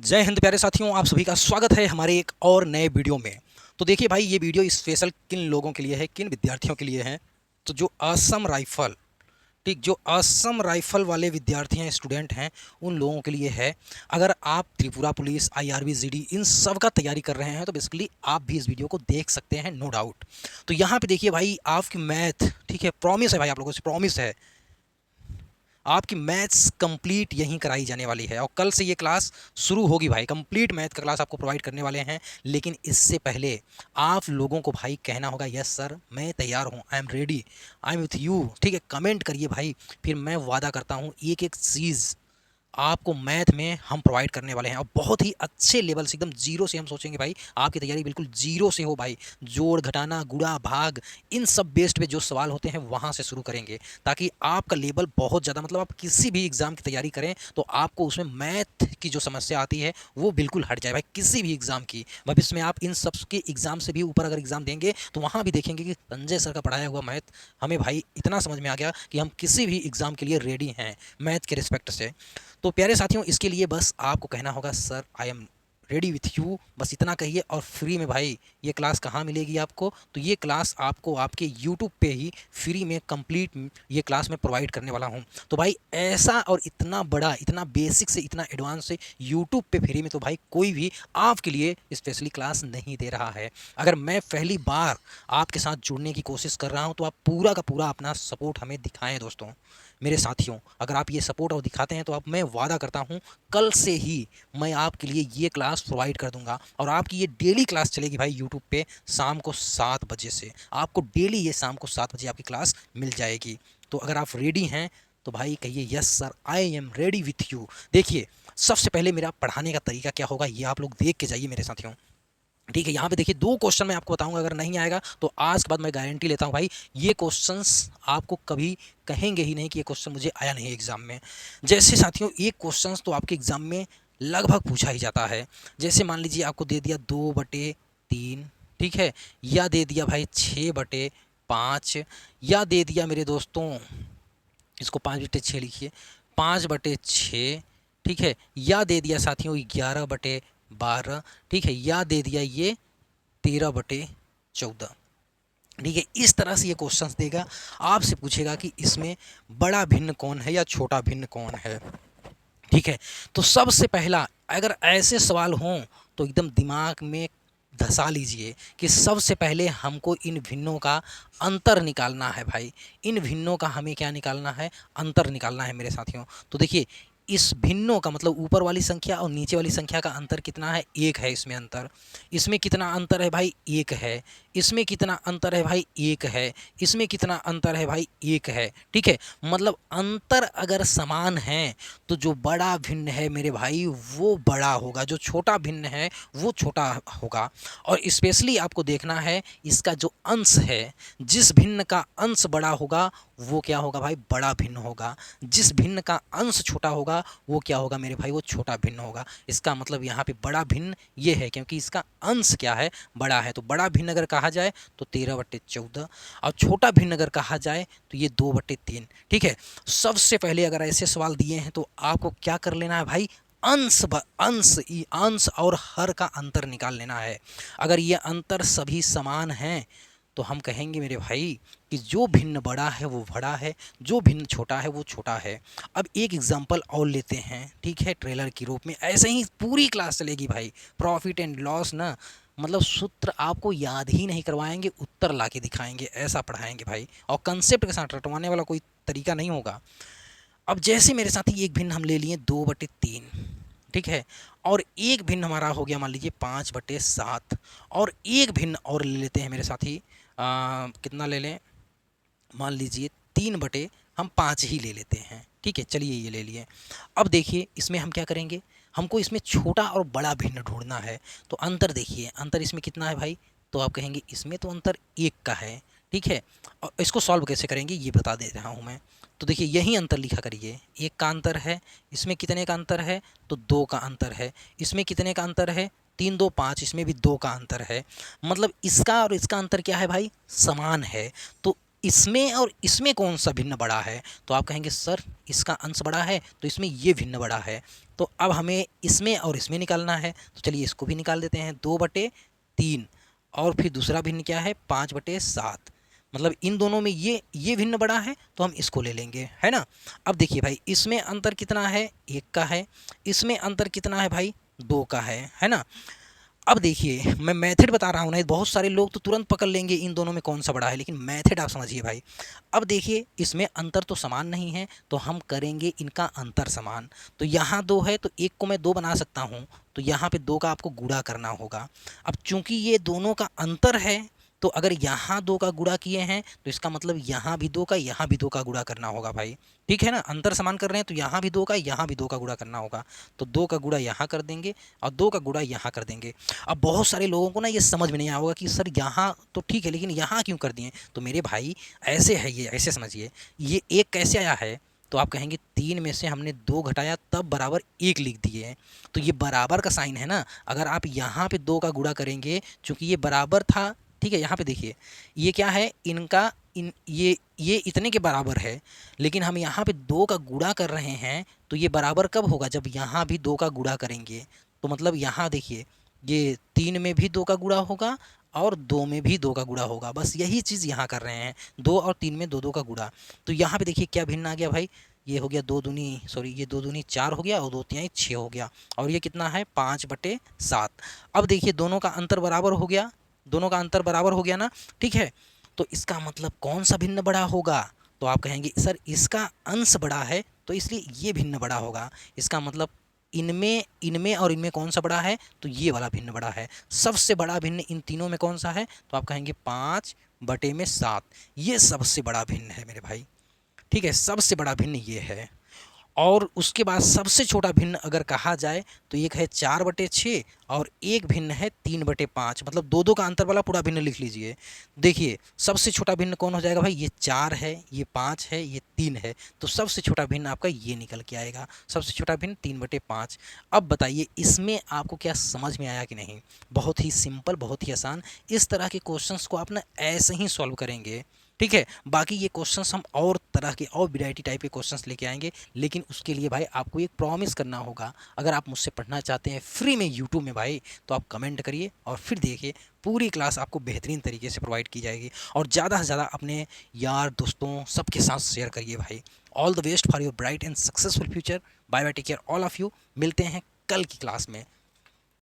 जय हिंद प्यारे साथियों, आप सभी का स्वागत है हमारे एक और नए वीडियो में। तो देखिए भाई, ये वीडियो स्पेशल किन लोगों के लिए है, किन विद्यार्थियों के लिए है। तो जो असम राइफल, ठीक, जो असम राइफल वाले विद्यार्थी हैं, स्टूडेंट हैं, उन लोगों के लिए है। अगर आप त्रिपुरा पुलिस, आईआरबी, जीडी इन सब का तैयारी कर रहे हैं तो बेसिकली आप भी इस वीडियो को देख सकते हैं, नो डाउट। तो यहाँ पे देखिए भाई, आपकी मैथ, ठीक है, प्रॉमिस है भाई, आप लोगों से प्रॉमिस है, आपकी मैथ्स कंप्लीट यहीं कराई जाने वाली है। और कल से ये क्लास शुरू होगी भाई, कंप्लीट मैथ का क्लास आपको प्रोवाइड करने वाले हैं। लेकिन इससे पहले आप लोगों को भाई कहना होगा, यस सर मैं तैयार हूँ, I am ready, I am with you, ठीक है, कमेंट करिए भाई। फिर मैं वादा करता हूँ एक एक चीज़ आपको मैथ में हम प्रोवाइड करने वाले हैं, और बहुत ही अच्छे लेवल से, एकदम जीरो से हम सोचेंगे भाई आपकी तैयारी बिल्कुल जीरो से हो भाई। जोड़ घटाना, गुणा भाग, इन सब बेस्ड पे जो सवाल होते हैं वहाँ से शुरू करेंगे, ताकि आपका लेवल बहुत ज़्यादा, मतलब आप किसी भी एग्ज़ाम की तैयारी करें तो आपको उसमें मैथ की जो समस्या आती है वो बिल्कुल हट जाए भाई, किसी भी एग्ज़ाम की। भविष्य में आप इन सब के एग्ज़ाम से भी ऊपर अगर एग्ज़ाम देंगे तो वहाँ भी देखेंगे कि संजय सर का पढ़ाया हुआ मैथ हमें भाई इतना समझ में आ गया कि हम किसी भी एग्ज़ाम के लिए रेडी हैं मैथ के रिस्पेक्ट से। तो प्यारे साथियों, इसके लिए बस आपको कहना होगा, sir I am ready with you, बस इतना कहिए। और फ्री में भाई ये क्लास कहाँ मिलेगी आपको? तो ये क्लास आपको आपके यूट्यूब पे ही फ्री में कंप्लीट ये क्लास मैं प्रोवाइड करने वाला हूँ। तो भाई ऐसा और इतना बड़ा, इतना बेसिक से इतना एडवांस से यूट्यूब पे फ्री में तो भाई कोई भी आपके लिए स्पेशली क्लास नहीं दे रहा है। अगर मैं पहली बार आपके साथ जुड़ने की कोशिश कर रहा हूँ तो आप पूरा का पूरा अपना सपोर्ट हमें दिखाएं दोस्तों, मेरे साथियों। अगर आप ये सपोर्ट और दिखाते हैं तो अब मैं वादा करता हूँ कल से ही मैं आपके लिए ये क्लास प्रोवाइड कर दूंगा। और आपकी ये डेली क्लास चलेगी भाई यूट्यूब पे शाम को 7 बजे से। आपको डेली ये शाम को 7 बजे आपकी क्लास मिल जाएगी। तो अगर आप रेडी हैं तो भाई कहिए, yes sir I am ready with you. देखिए, सबसे पहले मेरा पढ़ाने का तरीका क्या होगा ये आप लोग देख के जाइए मेरे साथियों, ठीक है। यहाँ पे देखिए 2 क्वेश्चन मैं आपको बताऊंगा, अगर नहीं आएगा तो आज के बाद मैं गारंटी लेता हूँ भाई ये क्वेश्चंस आपको कभी कहेंगे ही नहीं कि ये क्वेश्चन मुझे आया नहीं एग्जाम में। जैसे साथियों, एक क्वेश्चंस तो आपके एग्जाम में लगभग पूछा ही जाता है। जैसे मान लीजिए आपको दे दिया 2/3, ठीक है, या दे दिया भाई 6/5, या दे दिया मेरे दोस्तों, इसको 5/6 लिखिए, 5/6, ठीक है, या दे दिया साथियों 11/12, ठीक है, या दे दिया ये 13/14, ठीक है। इस तरह से ये क्वेश्चंस देगा, आपसे पूछेगा कि इसमें बड़ा भिन्न कौन है या छोटा भिन्न कौन है, ठीक है। तो सबसे पहला, अगर ऐसे सवाल हों तो एकदम दिमाग में धसा लीजिए कि सबसे पहले हमको इन भिन्नों का अंतर निकालना है भाई। इन भिन्नों का हमें क्या निकालना है? अंतर निकालना है मेरे साथियों। तो देखिए, इस भिन्नों का मतलब ऊपर वाली संख्या और नीचे वाली संख्या का अंतर कितना है? 1 है इसमें अंतर। इसमें कितना अंतर है भाई? 1 है। इसमें कितना अंतर है भाई? 1 है। इसमें कितना अंतर है भाई? 1 है, ठीक है। मतलब अंतर अगर समान है तो जो बड़ा भिन्न है मेरे भाई वो बड़ा होगा, जो छोटा भिन्न है वो छोटा होगा। और स्पेशली आपको देखना है इसका जो अंश है, जिस भिन्न का अंश बड़ा होगा वो क्या होगा भाई? बड़ा भिन्न होगा। जिस भिन्न का अंश छोटा होगा वो क्या होगा मेरे भाई? वो छोटा भिन्न होगा। इसका मतलब यहाँ पे बड़ा भिन्न ये है क्योंकि इसका अंश क्या है? बड़ा है। तो बड़ा भिन्न अगर कहा जाए तो 13/14, और छोटा भिन्न अगर कहा जाए तो ये 2/3, ठीक है। सबसे पहले अगर ऐसे सवाल दिए हैं तो आपको क्या कर लेना है भाई? अंश और हर का अंतर निकाल लेना है। अगर ये अंतर सभी समान हैं तो हम कहेंगे मेरे भाई कि जो भिन्न बड़ा है वो बड़ा है, जो भिन्न छोटा है वो छोटा है। अब एक एग्जांपल और लेते हैं, ठीक है, ट्रेलर के रूप में। ऐसे ही पूरी क्लास चलेगी भाई। प्रॉफिट एंड लॉस ना, मतलब सूत्र आपको याद ही नहीं करवाएंगे, उत्तर ला के दिखाएंगे, ऐसा पढ़ाएंगे भाई। और कंसेप्ट के साथ रटवाने वाला कोई तरीका नहीं होगा। अब जैसे मेरे साथ ही एक भिन्न हम ले लिए 2/3, ठीक है, और एक भिन्न हमारा हो गया मान लीजिए 5/7, और एक भिन्न और ले लेते हैं मेरे साथ ही, कितना ले लें? मान लीजिए 3/5 ही ले लेते हैं, ठीक है। चलिए ये ले लिए। अब देखिए इसमें हम क्या करेंगे, हमको इसमें छोटा और बड़ा भिन्न ढूंढना है। तो अंतर देखिए, अंतर इसमें कितना है भाई? तो आप कहेंगे इसमें तो अंतर 1 का है, ठीक है। और इसको सॉल्व कैसे करेंगे ये बता दे रहा हूँ मैं। तो देखिए यही अंतर लिखा करिए, 1 का अंतर है, इसमें कितने का अंतर है? तो 2 का अंतर है। इसमें कितने का अंतर है? 3 2 5, इसमें भी 2 का अंतर है। मतलब इसका और इसका अंतर क्या है भाई? समान है। तो इसमें और इसमें कौन सा भिन्न बड़ा है, तो आप कहेंगे सर इसका अंश बड़ा है तो इसमें ये भिन्न बड़ा है। तो अब हमें इसमें और इसमें निकालना है, तो चलिए इसको भी निकाल देते हैं। 2/3 और फिर दूसरा भिन्न क्या है 5/7, मतलब इन दोनों में ये भिन्न बड़ा है तो हम इसको ले लेंगे, है ना। अब देखिए भाई इसमें अंतर कितना है 1 का है, इसमें अंतर कितना है भाई 2 का है ना। अब देखिए मैं मेथड बता रहा हूँ ना, बहुत सारे लोग तो तुरंत पकड़ लेंगे इन दोनों में कौन सा बड़ा है, लेकिन मेथड आप समझिए भाई। अब देखिए इसमें अंतर तो समान नहीं है तो हम करेंगे इनका अंतर समान। तो यहाँ 2 है तो 1 को मैं 2 बना सकता हूँ, तो यहाँ पे 2 का आपको गुणा करना होगा। अब चूंकि ये दोनों का अंतर है तो अगर यहाँ 2 का गुणा किए हैं तो इसका मतलब यहाँ भी 2 का, यहाँ भी 2 का गुणा करना होगा भाई, ठीक है ना। अंतर समान कर रहे हैं तो यहाँ भी 2 का, यहाँ भी 2 का गुणा करना होगा। तो 2 का गुणा यहाँ कर देंगे और 2 का गुणा यहाँ कर देंगे। अब बहुत सारे लोगों को ना ये समझ में नहीं आया होगा कि सर यहाँ तो ठीक है लेकिन यहाँ क्यों कर दिए। तो मेरे भाई ऐसे है, ये ऐसे समझिए, ये 1 कैसे आया है, तो आप कहेंगे 3 में से हमने 2 घटाया तब बराबर 1 लिख दिए हैं। तो ये बराबर का साइन है ना, अगर आप यहाँ पे 2 का गुणा करेंगे चूंकि ये बराबर था, ठीक है। यहाँ पे देखिए ये क्या है इनका, ये इतने के बराबर है, लेकिन हम यहाँ पे 2 का गुणा कर रहे हैं तो ये बराबर कब होगा जब यहाँ भी 2 का गुणा करेंगे। तो मतलब यहाँ देखिए ये 3 में भी 2 का गुणा होगा और 2 में भी 2 का गुणा होगा, बस यही चीज़ यहाँ कर रहे हैं, 2 और 3 में 2 का गुणा। तो यहाँ पे देखिए क्या भिन्न आ गया भाई, ये हो गया 2 दूनी, सॉरी ये 2 दूनी 4 हो गया और 2 तिहाई 6 हो गया, और ये कितना है 5/7। अब देखिए दोनों का अंतर बराबर हो गया, दोनों का अंतर बराबर हो गया ना, ठीक है। तो इसका मतलब कौन सा भिन्न बड़ा होगा, तो आप कहेंगे सर इसका अंश बड़ा है तो इसलिए ये भिन्न बड़ा होगा। इसका मतलब इनमें इनमें और इनमें कौन सा बड़ा है, तो ये वाला भिन्न बड़ा है। सबसे बड़ा भिन्न इन तीनों में कौन सा है, तो आप कहेंगे 5/7, ये सबसे बड़ा भिन्न है मेरे भाई, ठीक है। सबसे बड़ा भिन्न ये है। और उसके बाद सबसे छोटा भिन्न अगर कहा जाए तो एक है 4/6 और एक भिन्न है 3/5, मतलब 2-2 का अंतर वाला पूरा भिन्न लिख लीजिए। देखिए सबसे छोटा भिन्न कौन हो जाएगा भाई, ये 4 है, ये 5 है, ये 3 है, तो सबसे छोटा भिन्न आपका ये निकल के आएगा, सबसे छोटा भिन्न 3/5। अब बताइए इसमें आपको क्या समझ में आया कि नहीं। बहुत ही सिंपल, बहुत ही आसान। इस तरह के क्वेश्चंस को आप ना ऐसे ही सॉल्व करेंगे, ठीक है। बाकी ये क्वेश्चंस हम और तरह के और वैरायटी टाइप के क्वेश्चंस लेके आएंगे, लेकिन उसके लिए भाई आपको एक प्रॉमिस करना होगा। अगर आप मुझसे पढ़ना चाहते हैं फ्री में यूट्यूब में भाई, तो आप कमेंट करिए और फिर देखिए पूरी क्लास आपको बेहतरीन तरीके से प्रोवाइड की जाएगी। और ज़्यादा से ज़्यादा अपने यार दोस्तों सबके साथ शेयर करिए भाई। All the best for your bright and successful future. Bye bye, take care all of you. मिलते हैं कल की क्लास में।